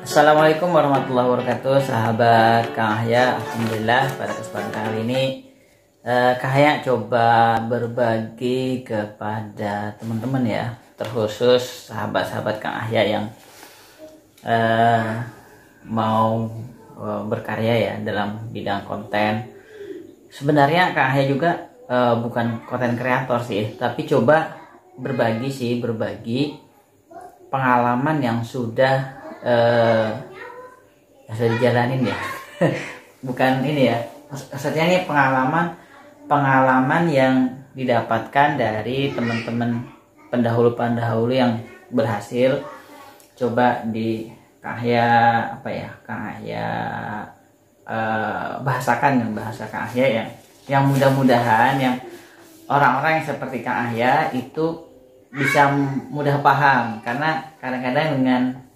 Assalamualaikum warahmatullahi wabarakatuh, sahabat Kang Ahya. Alhamdulillah pada kesempatan kali ini Kang Ahya coba berbagi kepada teman-teman ya, terkhusus sahabat-sahabat Kang Ahya yang mau berkarya ya dalam bidang konten. Sebenarnya Kang Ahya juga bukan konten kreator sih, tapi coba berbagi pengalaman yang sudah dijalanin ya. Bukan ini ya, maksudnya ini pengalaman yang didapatkan dari teman-teman pendahulu yang berhasil. Coba di Kang Ahya bahasakan dengan bahasa Kang Ahya yang mudah-mudahan yang orang-orang yang seperti Kang Ahya itu bisa mudah paham, karena kadang-kadang dengan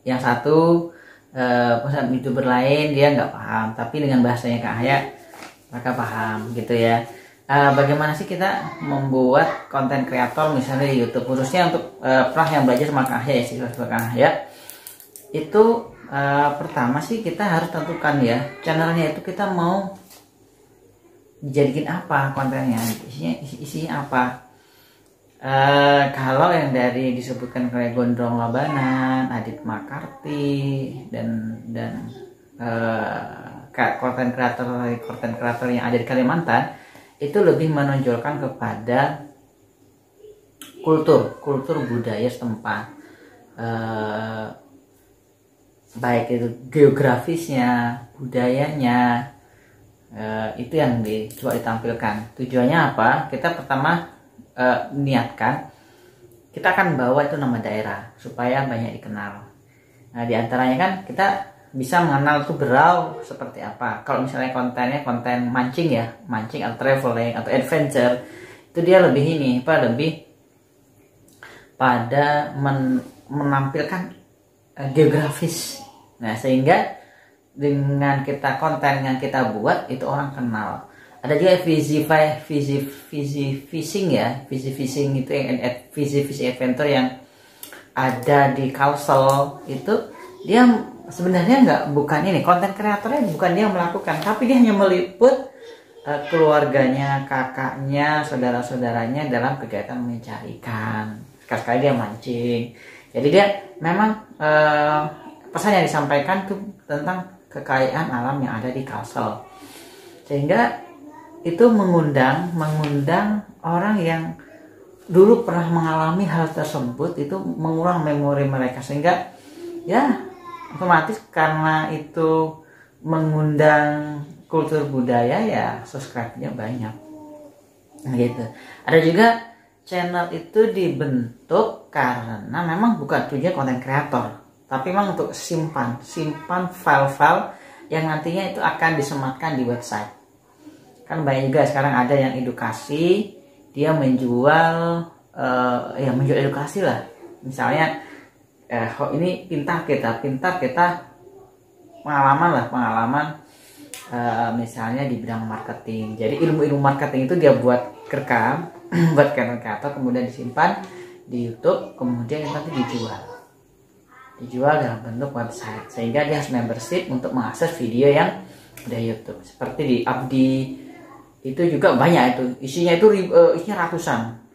yang satu youtuber lain dia nggak paham, tapi dengan bahasanya Kang Ahya mereka paham gitu ya. Bagaimana sih kita membuat konten kreator misalnya di YouTube, khususnya untuk pernah yang belajar sama Kang Ahya ya, siswa Kang Ahya itu pertama sih kita harus tentukan ya channelnya itu kita mau dijadikan apa, kontennya isinya apa. Kalau yang dari disebutkan kayak Gondrong Labanan, Adit Makarti dan konten kreator yang ada di Kalimantan itu lebih menonjolkan kepada kultur budaya setempat, baik itu geografisnya, budayanya, itu yang coba ditampilkan. Tujuannya apa? Kita pertama niatkan kita akan bawa itu nama daerah supaya banyak dikenal. Nah, diantaranya kan kita bisa mengenal tuh Berau seperti apa. Kalau misalnya kontennya konten mancing atau traveling atau adventure, itu dia lebih pada menampilkan geografis. Nah, sehingga dengan konten yang kita buat itu orang kenal. Ada juga visi fishing itu yang visi adventure yang ada di Kalsel. Itu dia sebenarnya bukan ini konten kreatornya, bukan dia melakukan, tapi dia hanya meliput keluarganya, kakaknya, saudara-saudaranya dalam kegiatan mencari ikan. Sekali-sekali dia mancing. Jadi dia memang pesan yang disampaikan tuh tentang kekayaan alam yang ada di Kalsel, sehingga itu mengundang orang yang dulu pernah mengalami hal tersebut, itu mengulang memori mereka, sehingga ya otomatis karena itu mengundang kultur budaya ya subscribe-nya banyak gitu. Ada juga channel itu dibentuk karena memang bukan tujuan konten kreator, tapi memang untuk simpan file-file yang nantinya itu akan disematkan di website. Kan banyak juga sekarang ada yang edukasi, dia menjual edukasi lah. Misalnya ini pintar kita pengalaman misalnya di bidang marketing. Jadi ilmu marketing itu dia buat rekam buat kreator, kemudian disimpan di YouTube, kemudian nanti dijual dalam bentuk website, sehingga dia harus membership untuk mengakses video yang dari YouTube. Seperti di Abdi itu juga banyak, itu isinya ratusan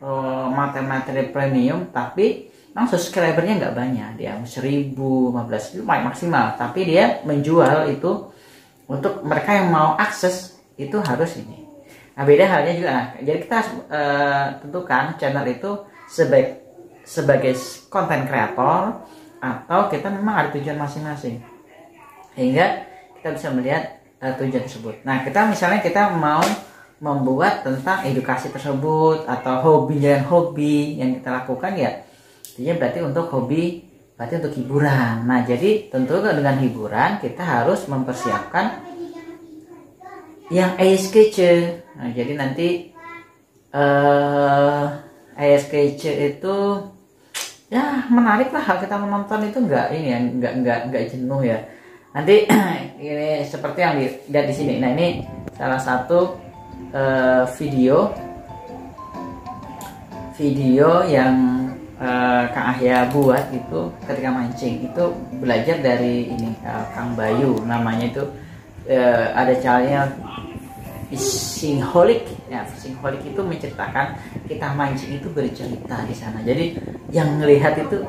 materi premium, tapi memang subscribernya nggak banyak, dia 1.000, 15.000 maksimal, tapi dia menjual itu untuk mereka yang mau akses itu harus ini. Nah, beda halnya juga. Jadi kita tentukan channel itu sebagai konten kreator atau kita memang ada tujuan masing-masing, sehingga kita bisa melihat tujuan tersebut. Nah, misalnya kita mau membuat tentang edukasi tersebut atau hobi yang kita lakukan ya, ini berarti untuk hobi, berarti untuk hiburan. Nah, jadi tentu dengan hiburan kita harus mempersiapkan yang ASKC. Nah, jadi nanti ASKC itu ya menarik lah, kita menonton itu nggak jenuh ya. Nanti ini seperti yang dilihat di sini. Nah, ini salah satu video yang Kang Ahya buat itu ketika mancing itu belajar dari ini Kang Bayu, namanya itu ada channelnya Fishing Holic ya. Fishing Holic itu menceritakan kita mancing itu bercerita di sana, jadi yang melihat itu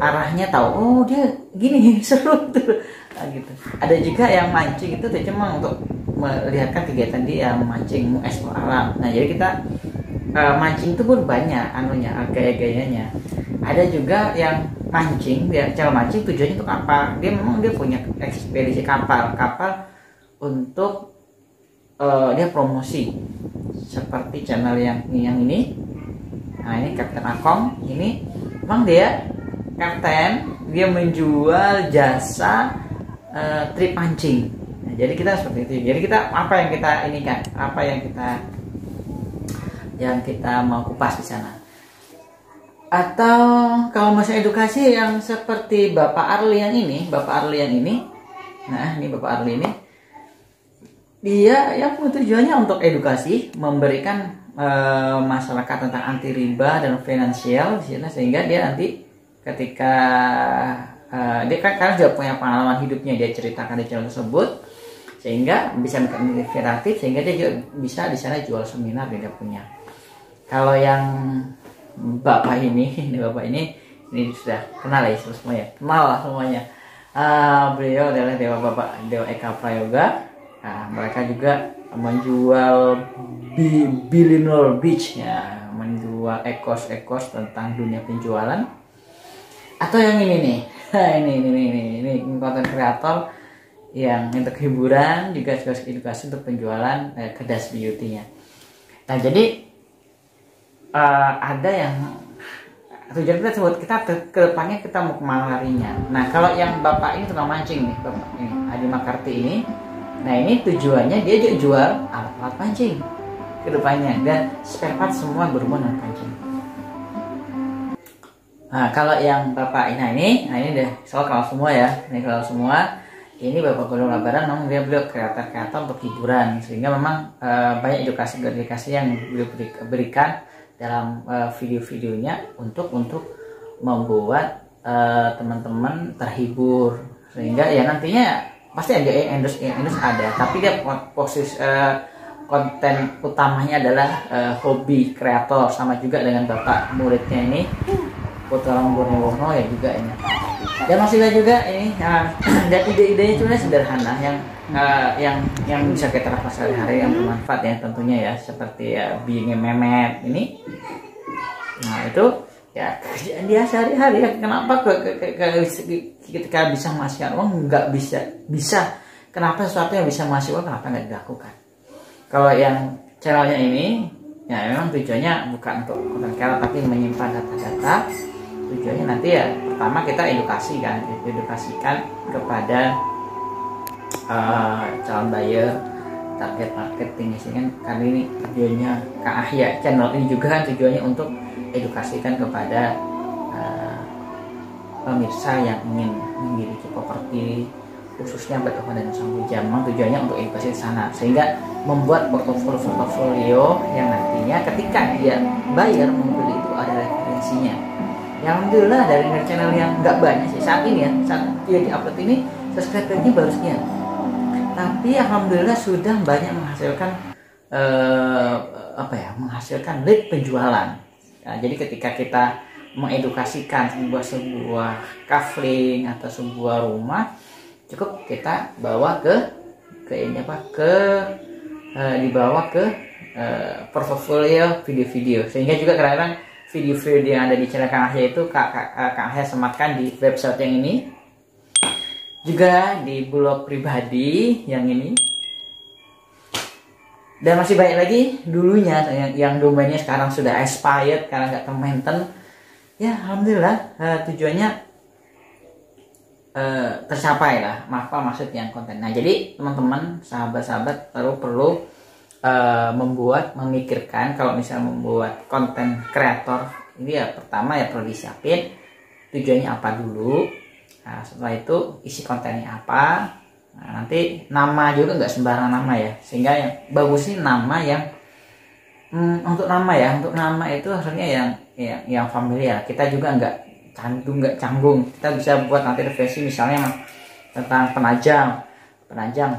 arahnya tahu, oh dia gini seru tuh gitu. Ada juga yang mancing itu cuma untuk melihatkan kegiatan dia mancing, mengeksplor alam. Nah jadi kita mancing itu pun banyak anunya, gaya-gayanya. Ada juga yang mancing, dia cara mancing tujuannya untuk apa? Dia memang dia punya ekspedisi kapal untuk dia promosi seperti channel yang ini. Nah ini Kapten Akong, ini memang dia kapten, dia menjual jasa trip mancing. Nah, jadi kita seperti itu. Jadi kita apa yang kita ini kan, apa yang kita mau kupas di sana. Atau kalau masih edukasi yang seperti Bapak Arlian ini, nah ini Bapak Arli ini, dia yang tujuannya untuk edukasi, memberikan masyarakat tentang anti riba dan finansial di sana, sehingga dia nanti ketika dia kan karena juga punya pengalaman hidupnya, dia ceritakan di channel tersebut, sehingga bisa menjadi kreatif, sehingga dia juga bisa di sana jual seminar dia punya. Kalau yang bapak ini sudah kenal ya semuanya, kenal lah semuanya. Beliau adalah Dewa Eka Prayoga. Nah, mereka juga menjual Bilinol Beach ya, menjual ekos tentang dunia penjualan. Atau yang ini nih, ini konten kreator yang untuk hiburan juga edukasi untuk penjualan kedas beauty-nya. Nah jadi ada yang tujuan kita sebut kita ke depannya kita mau kemana larinya. Nah kalau yang bapak ini tukang mancing nih, bapak ini Adi Makarti ini, nah ini tujuannya dia juga jual alat-alat pancing ke depannya dan spare part semua berhubungan dengan pancing. Nah kalau yang bapak ini deh soal kalau semua ya, ini kalau semua ini Bapak Gunung Labaran memang beliau kreator untuk hiburan, sehingga memang banyak edukasi yang beliau berikan dalam video-videonya untuk membuat teman-teman terhibur, sehingga ya nantinya pasti ada endorse ada, tapi dia posisi konten utamanya adalah hobi kreator, sama juga dengan bapak muridnya ini Putra Borneo ya juga ini. Dan masih ada juga ini dan ide-idenya cuma sederhana yang bisa kita lakukan sehari-hari yang bermanfaat ya tentunya ya, seperti ya bikin memet ini. Nah itu ya kerjaan dia sehari-hari ya. Kenapa ketika bisa menghasilkan uang nggak bisa kenapa sesuatu yang bisa menghasilkan uang kenapa nggak dilakukan? Kalau yang channelnya ini ya memang tujuannya bukan untuk konten kreator tapi menyimpan data-data. Tujuannya nanti ya pertama kita edukasikan kepada calon buyer, target marketing kan, karena ini tujuannya Kang Ahya channel ini juga kan tujuannya untuk edukasikan kepada pemirsa yang ingin memiliki properti khususnya berkaitan dengan Samboja. Memang tujuannya untuk edukasi di sana, sehingga membuat portofolio yang nantinya ketika dia bayar membeli itu ada referensinya. Yang alhamdulillah dari channel yang nggak banyak sih saat ini ya, saat dia di-upload ini subscribernya baru sekian, tapi alhamdulillah sudah banyak menghasilkan menghasilkan lead penjualan. Nah, jadi ketika kita mengedukasikan sebuah kafling atau sebuah rumah, cukup kita bawa dibawa ke portofolio video-video, sehingga juga kadang-kadang video-video yang ada di channel Kang Ahya itu Kang Ahya sematkan di website yang ini, juga di blog pribadi yang ini, dan masih banyak lagi dulunya yang domainnya sekarang sudah expired karena nggak termainten. Ya alhamdulillah tujuannya tercapai lah, maksud yang konten. Nah jadi teman-teman sahabat-sahabat perlu memikirkan kalau misalnya membuat konten kreator ini ya pertama ya perlu disiapin tujuannya apa dulu. Nah setelah itu isi kontennya apa. Nah, nanti nama juga nggak sembarang nama ya, sehingga yang bagus sih nama yang untuk nama itu harusnya yang yang familiar. Kita juga nggak canggung. Kita bisa buat nanti revisi misalnya tentang penajam,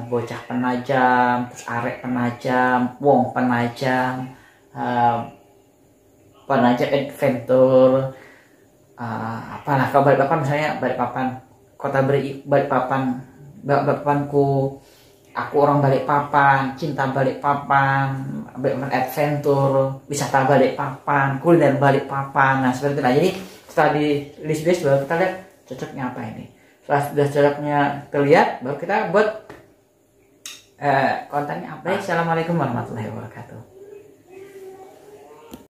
bocah penajam, terus arek penajam, wong penajam, penajam adventure, apalah kalau Balikpapan misalnya Balikpapan kota Balikpapanku, aku orang Balikpapan, cinta Balikpapan, adventure, wisata Balikpapan, kuliner Balikpapan. Nah seperti itu. Nah jadi setelah di list baru kita lihat cocoknya apa ini. Setelah sudah cocoknya terlihat, baru kita buat kontennya apa. Assalamualaikum warahmatullahi wabarakatuh.